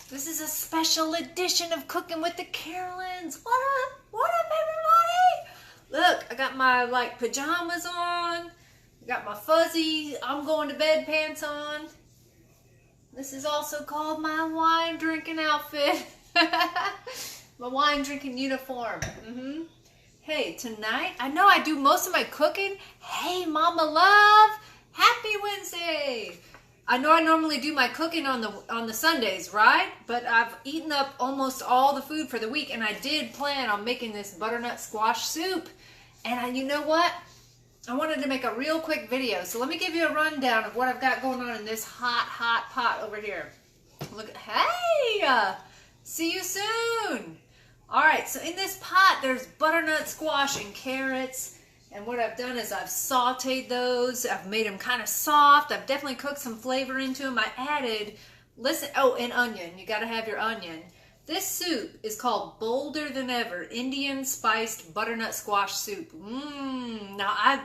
This is a special edition of Cooking with the Carolans. What up? What up, everybody? Look, I got my pajamas on. I got my fuzzy I'm going to bed pants on. This is also called my wine drinking outfit. My wine drinking uniform. Hey, tonight, I know I do most of my cooking. Hey, Mama Love, happy Wednesday. I know I normally do my cooking on the Sundays, right? But I've eaten up almost all the food for the week, and I did plan on making this butternut squash soup. And you know what? I wanted to make a real quick video, so let me give you a rundown of what I've got going on in this hot pot over here. Look, hey, see you soon. All right, so in this pot, there's butternut squash and carrots. And what I've done is I've sauteed those. I've made them kind of soft. I've definitely cooked some flavor into them. I added, and onion. You got to have your onion. This soup is called Bolder Than Ever Indian Spiced Butternut Squash Soup. Now,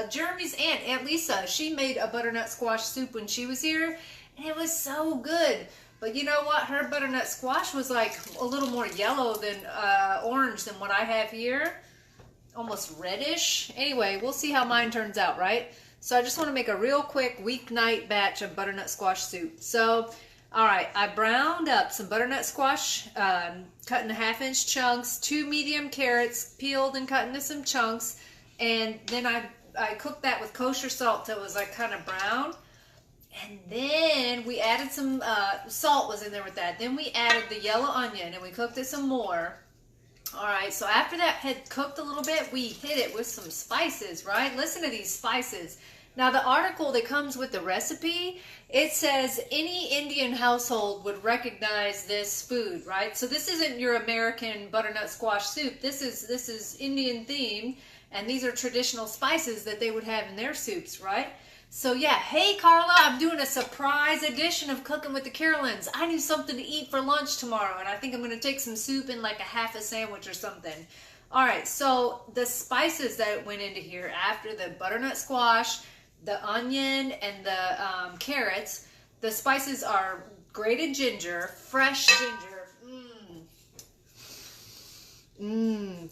Jeremy's Aunt Lisa, she made a butternut squash soup when she was here, and it was so good. But you know what? Her butternut squash was like a little more yellow than orange than what I have here. Almost reddish. Anyway, we'll see how mine turns out, right? So I just want to make a real quick weeknight batch of butternut squash soup. So, all right, I browned up some butternut squash, cut into 1/2-inch chunks, 2 medium carrots, peeled and cut into some chunks, and then I cooked that with kosher salt till it was like kind of brown. And then we added some, salt was in there with that. Then we added the yellow onion and we cooked it some more. All right, so after that had cooked a little bit, we hit it with some spices, right? Listen to these spices. Now, the article that comes with the recipe, it says any Indian household would recognize this food, right? So this isn't your American butternut squash soup. This is Indian themed, and these are traditional spices that they would have in their soups, right? So yeah, hey Carla, I'm doing a surprise edition of Cooking with the Carolans. I need something to eat for lunch tomorrow, and I think I'm going to take some soup and like a half a sandwich or something. All right, so the spices that went into here after the butternut squash, the onion, and the carrots, the spices are grated ginger, fresh ginger.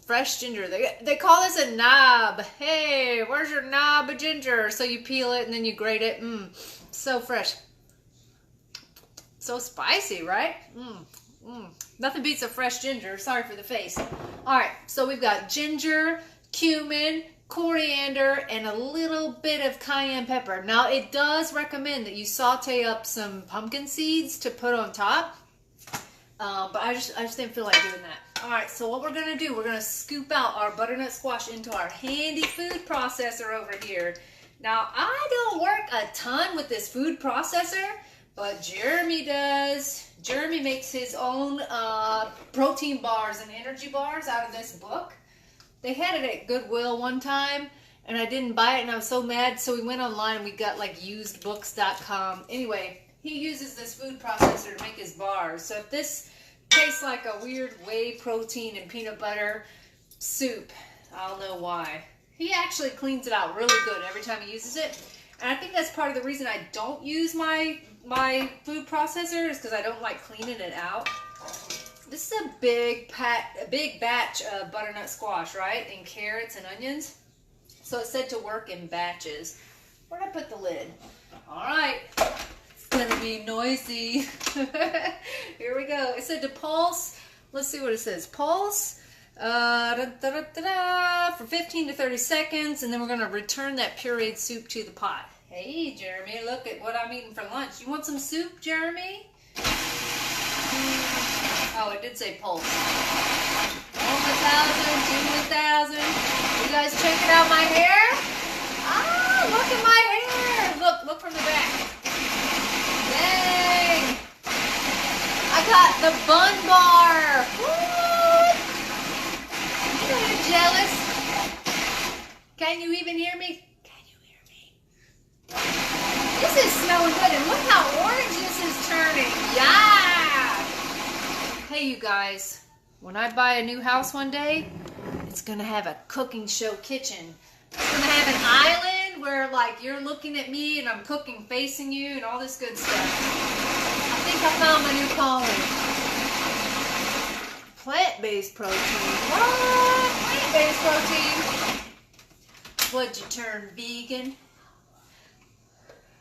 Fresh ginger. They call this a knob. Hey, where's your knob of ginger? So you peel it and then you grate it. So fresh. So spicy, right? Nothing beats a fresh ginger. Sorry for the face. All right, so we've got ginger, cumin, coriander, and a little bit of cayenne pepper. Now, it does recommend that you saute up some pumpkin seeds to put on top. But I just didn't feel like doing that. All right, so what we're going to do, we're going to scoop out our butternut squash into our handy food processor over here. Now, I don't work a ton with this food processor, but Jeremy does. Jeremy makes his own protein bars and energy bars out of this book. They had it at Goodwill one time, and I didn't buy it, and I was so mad, so we went online and we got like usedbooks.com. Anyway, he uses this food processor to make his bars. So if this tastes like a weird whey protein and peanut butter soup, I'll know why. He actually cleans it out really good every time he uses it. And I think that's part of the reason I don't use my food processor is because I don't like cleaning it out. This is a big batch of butternut squash, right? And carrots and onions. So it's said to work in batches. Where'd I put the lid? All right. Gonna be noisy. Here we go. It said to pulse. Let's see what it says. Pulse for 15 to 30 seconds, and then we're gonna return that pureed soup to the pot. Hey, Jeremy, look at what I'm eating for lunch. You want some soup, Jeremy? Oh, it did say pulse. 1,000, 2,000. You guys checking out my hair? Ah, look at my hair. Look from the back. Dang! I got the bun bar! What? You're jealous? Can you even hear me? Can you hear me? This is smelling good, and look how orange this is turning. Yeah! Hey, you guys. When I buy a new house one day, it's going to have a cooking show kitchen. It's going to have an island where like you're looking at me and I'm cooking facing you and all this good stuff. I think I found my new calling. Plant-based protein. What? Plant-based protein. Would you turn vegan?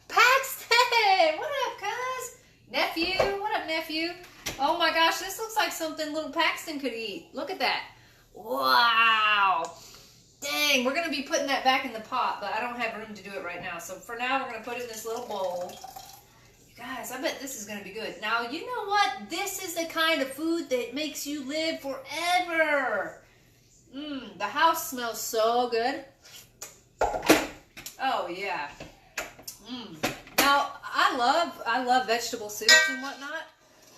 Paxton! What up, cuz? Nephew? What up, nephew? Oh my gosh, this looks like something little Paxton could eat. Look at that. Wow. Dang, we're going to be putting that back in the pot, but I don't have room to do it right now. So for now, we're going to put it in this little bowl. You guys, I bet this is going to be good. Now, you know what? This is the kind of food that makes you live forever. The house smells so good. Oh, yeah. Now, I love vegetable soups and whatnot.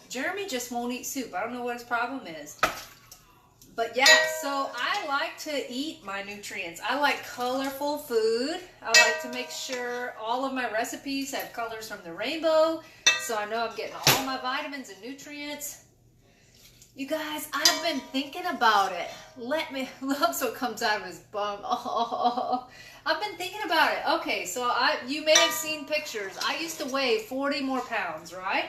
Jeremy just won't eat soup. I don't know what his problem is. But yeah, so I like to eat my nutrients. I like colorful food. I like to make sure all of my recipes have colors from the rainbow, so I know I'm getting all my vitamins and nutrients. You guys, I've been thinking about it. Look, so it comes out of his bum. Oh, I've been thinking about it. Okay, so you may have seen pictures. I used to weigh 40 more pounds, right?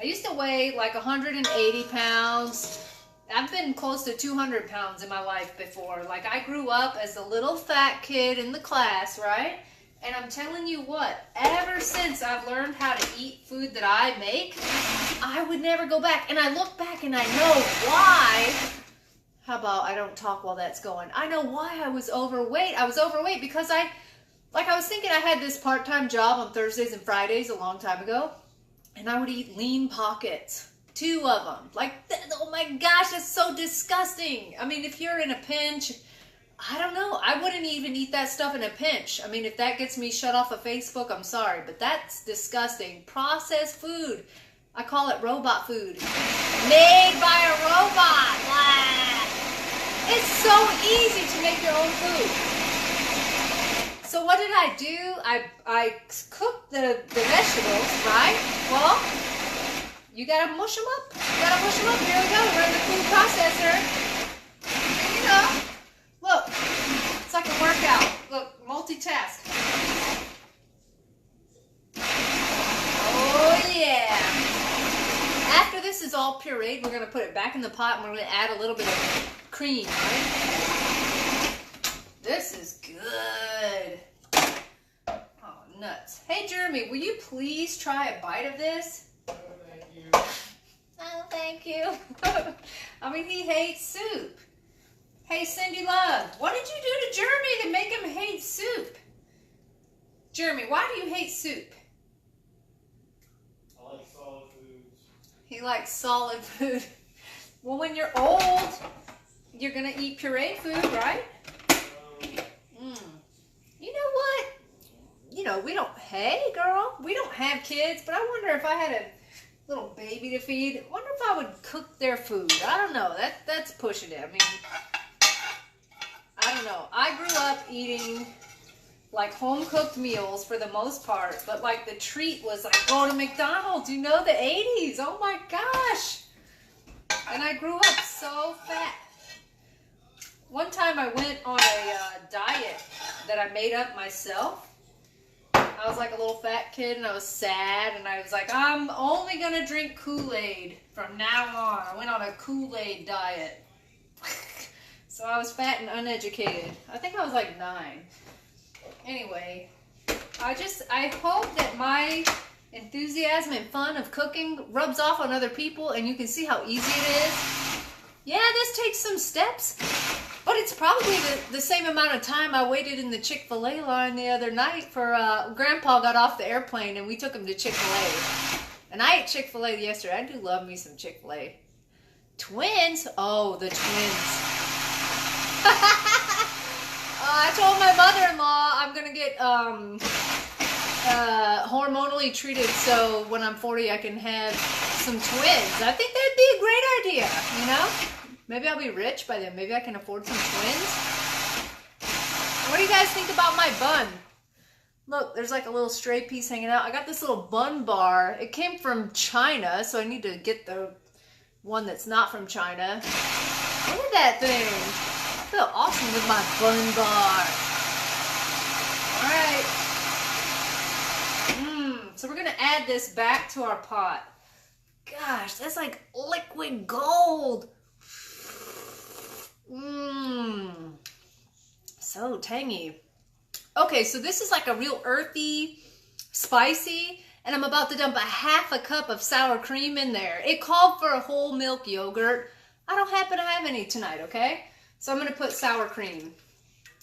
I used to weigh like 180 pounds. I've been close to 200 pounds in my life before. Like, I grew up as a little fat kid in the class, right? And I'm telling you what, ever since I've learned how to eat food that I make, I would never go back. And I look back and I know why. How about I don't talk while that's going? I know why I was overweight. I was overweight because I was thinking I had this part-time job on Thursdays and Fridays a long time ago. And I would eat lean pockets. 2 of them. Like, oh my gosh, that's so disgusting. I mean, if you're in a pinch, I don't know. I wouldn't even eat that stuff in a pinch. I mean, if that gets me shut off of Facebook, I'm sorry. But that's disgusting. Processed food. I call it robot food. Made by a robot. Blah. It's so easy to make your own food. So what did I do? I cooked the vegetables, right? Well, you gotta mush them up. You gotta mush them up. Here we go. We're in the food processor. You know, look, it's like a workout. Look, multitask. Oh yeah. After this is all pureed, we're gonna put it back in the pot and we're gonna add a little bit of cream, right? This is good. Oh, nuts. Hey, Jeremy, will you please try a bite of this? Oh, thank you. I mean, he hates soup. Hey, Cindy Love, what did you do to Jeremy to make him hate soup? Jeremy, why do you hate soup? I like solid foods. He likes solid food. Well, when you're old, you're going to eat pureed food, right? You know what? You know, hey, girl, we don't have kids, but I wonder if I had a little baby to feed. I wonder if I would cook their food. I don't know. That's pushing it. I mean, I don't know. I grew up eating like home cooked meals for the most part, but like the treat was like go to McDonald's. You know, the 80s. Oh my gosh. And I grew up so fat. One time I went on a diet that I made up myself. I was like a little fat kid and I was sad and I was like, I'm only going to drink Kool-Aid from now on. I went on a Kool-Aid diet. So I was fat and uneducated. I think I was like 9. Anyway, I hope that my enthusiasm and fun of cooking rubs off on other people and you can see how easy it is. Yeah, this takes some steps, but it's probably the same amount of time I waited in the Chick-fil-A line the other night for, Grandpa got off the airplane and we took him to Chick-fil-A. And I ate Chick-fil-A yesterday. I do love me some Chick-fil-A. Twins? Oh, the twins. I told my mother-in-law I'm going to get, hormonally treated so when I'm 40 I can have some twins. I think that'd be a great idea, you know? Maybe I'll be rich by then. Maybe I can afford some twins. What do you guys think about my bun? Look, there's like a little stray piece hanging out. I got this little bun bar. It came from China, so I need to get the one that's not from China. Look at that thing. I feel awesome with my bun bar. Alright. So we're gonna add this back to our pot. Gosh, that's like liquid gold. Mmm. So tangy. Okay, so this is like a real earthy, spicy, and I'm about to dump a half a cup of sour cream in there. It called for a whole milk yogurt. I don't happen to have any tonight, okay? So I'm gonna put sour cream.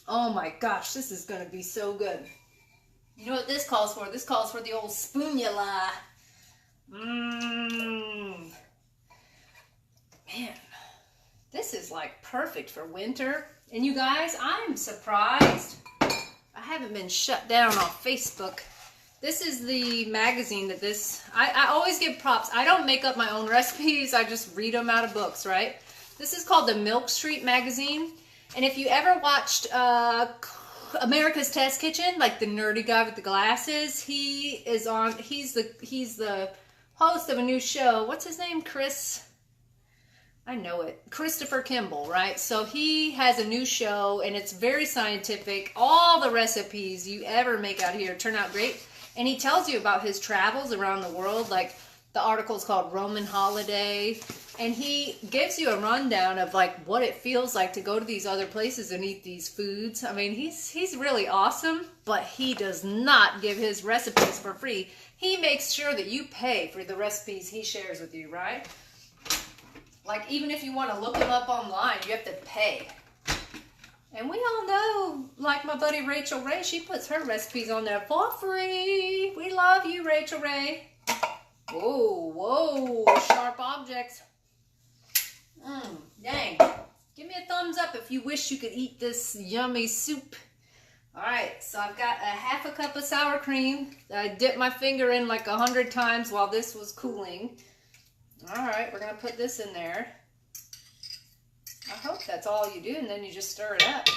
Oh my gosh, this is gonna be so good. You know what this calls for? This calls for the old spoonula. Mmm. Man, this is like perfect for winter. And you guys, I'm surprised I haven't been shut down on Facebook. This is the magazine that I always give props. I don't make up my own recipes. I just read them out of books, right? This is called the Milk Street magazine. And if you ever watched America's Test Kitchen, like the nerdy guy with the glasses, he's the host of a new show. What's his name? I know it. Christopher Kimball, right? So he has a new show and it's very scientific. All the recipes you ever make out here turn out great. And he tells you about his travels around the world. Like the article's called Roman Holiday. And he gives you a rundown of like what it feels like to go to these other places and eat these foods. I mean, he's really awesome, but he does not give his recipes for free. He makes sure that you pay for the recipes he shares with you, right? Like, even if you want to look them up online, you have to pay. And we all know, like my buddy Rachel Ray, she puts her recipes on there for free. We love you, Rachel Ray. Whoa, whoa, sharp objects. Dang. Give me a thumbs up if you wish you could eat this yummy soup. All right, so I've got a half a cup of sour cream. I dipped my finger in like 100 times while this was cooling. All right, we're gonna put this in there. I hope that's all you do, and then you just stir it up.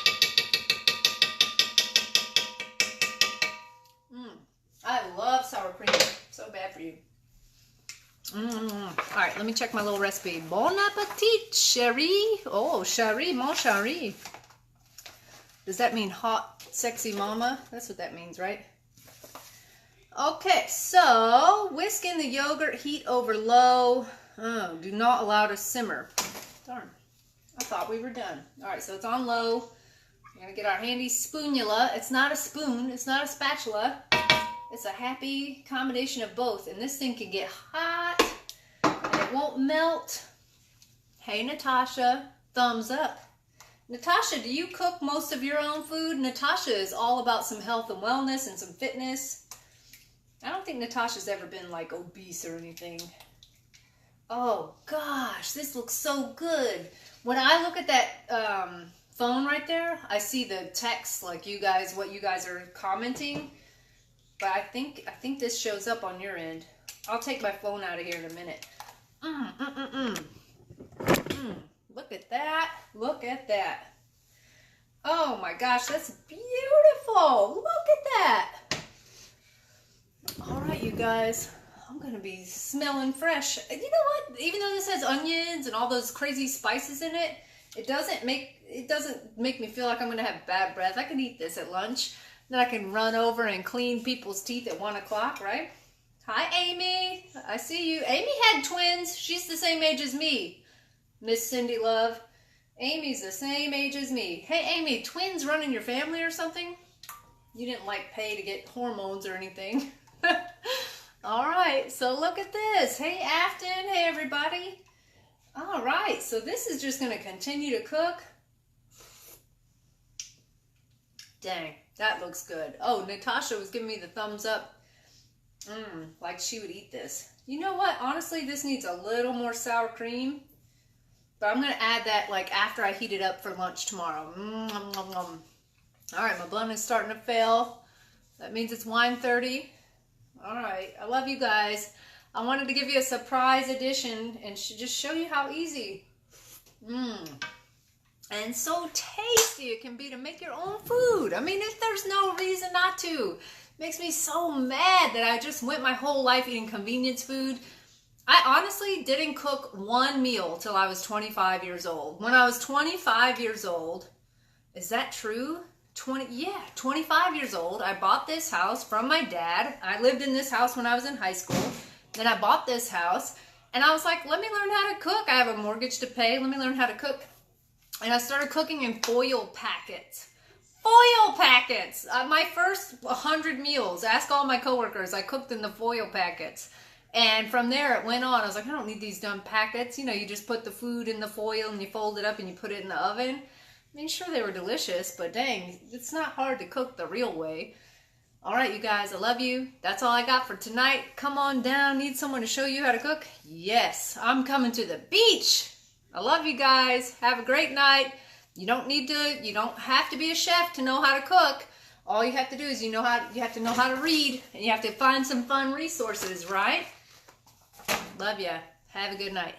I love sour cream. So bad for you. All right, let me check my little recipe. Bon appetit, chérie. Oh, chérie, mon chérie. Does that mean hot, sexy mama? That's what that means, right? Okay, so whisk in the yogurt, heat over low. Oh, do not allow to simmer. Darn, I thought we were done. All right, so it's on low. We're gonna get our handy spoonula. It's not a spoon, it's not a spatula. It's a happy combination of both. And this thing can get hot and it won't melt. Hey, Natasha, thumbs up. Natasha, do you cook most of your own food? Natasha is all about some health and wellness and some fitness. I don't think Natasha's ever been like obese or anything. Oh gosh, this looks so good. When I look at that phone right there, I see the text like you guys, what you guys are commenting. But I think this shows up on your end. I'll take my phone out of here in a minute. Look at that. Look at that. Oh my gosh, that's beautiful. Look at that. All right, you guys. I'm going to be smelling fresh. You know what? Even though this has onions and all those crazy spices in it, it doesn't make me feel like I'm going to have bad breath. I can eat this at lunch. Then I can run over and clean people's teeth at 1 o'clock, right? Hi, Amy. I see you. Amy had twins. She's the same age as me. Miss Cindy Love. Amy's the same age as me. Hey, Amy, twins run in your family or something? You didn't like pay to get hormones or anything. All right, so look at this. Hey, Afton. Hey, everybody. All right, so this is just going to continue to cook. Dang, that looks good. Oh, Natasha was giving me the thumbs up. Like she would eat this. You know what? Honestly, this needs a little more sour cream. But I'm going to add that like after I heat it up for lunch tomorrow. All right, my blend is starting to fail. That means it's wine 30. All right, I love you guys. I wanted to give you a surprise edition and just show you how easy and so tasty it can be to make your own food. I mean, if there's no reason not to. It makes me so mad that I just went my whole life eating convenience food. I honestly didn't cook one meal till I was 25 years old. When I was 25 years old, is that true? 25 years old. I bought this house from my dad. I lived in this house when I was in high school. Then I bought this house, and I was like, let me learn how to cook. I have a mortgage to pay. Let me learn how to cook. And I started cooking in foil packets. Foil packets! My first 100 meals, ask all my coworkers, I cooked in the foil packets. And from there it went on. I was like, I don't need these dumb packets. You know, you just put the food in the foil and you fold it up and you put it in the oven. I mean, sure, they were delicious, but dang, it's not hard to cook the real way. All right, you guys, I love you. That's all I got for tonight. Come on down. Need someone to show you how to cook? Yes, I'm coming to the beach. I love you guys. Have a great night. You don't have to be a chef to know how to cook. All you have to do is you have to know how to read, and you have to find some fun resources, right? Love ya. Have a good night.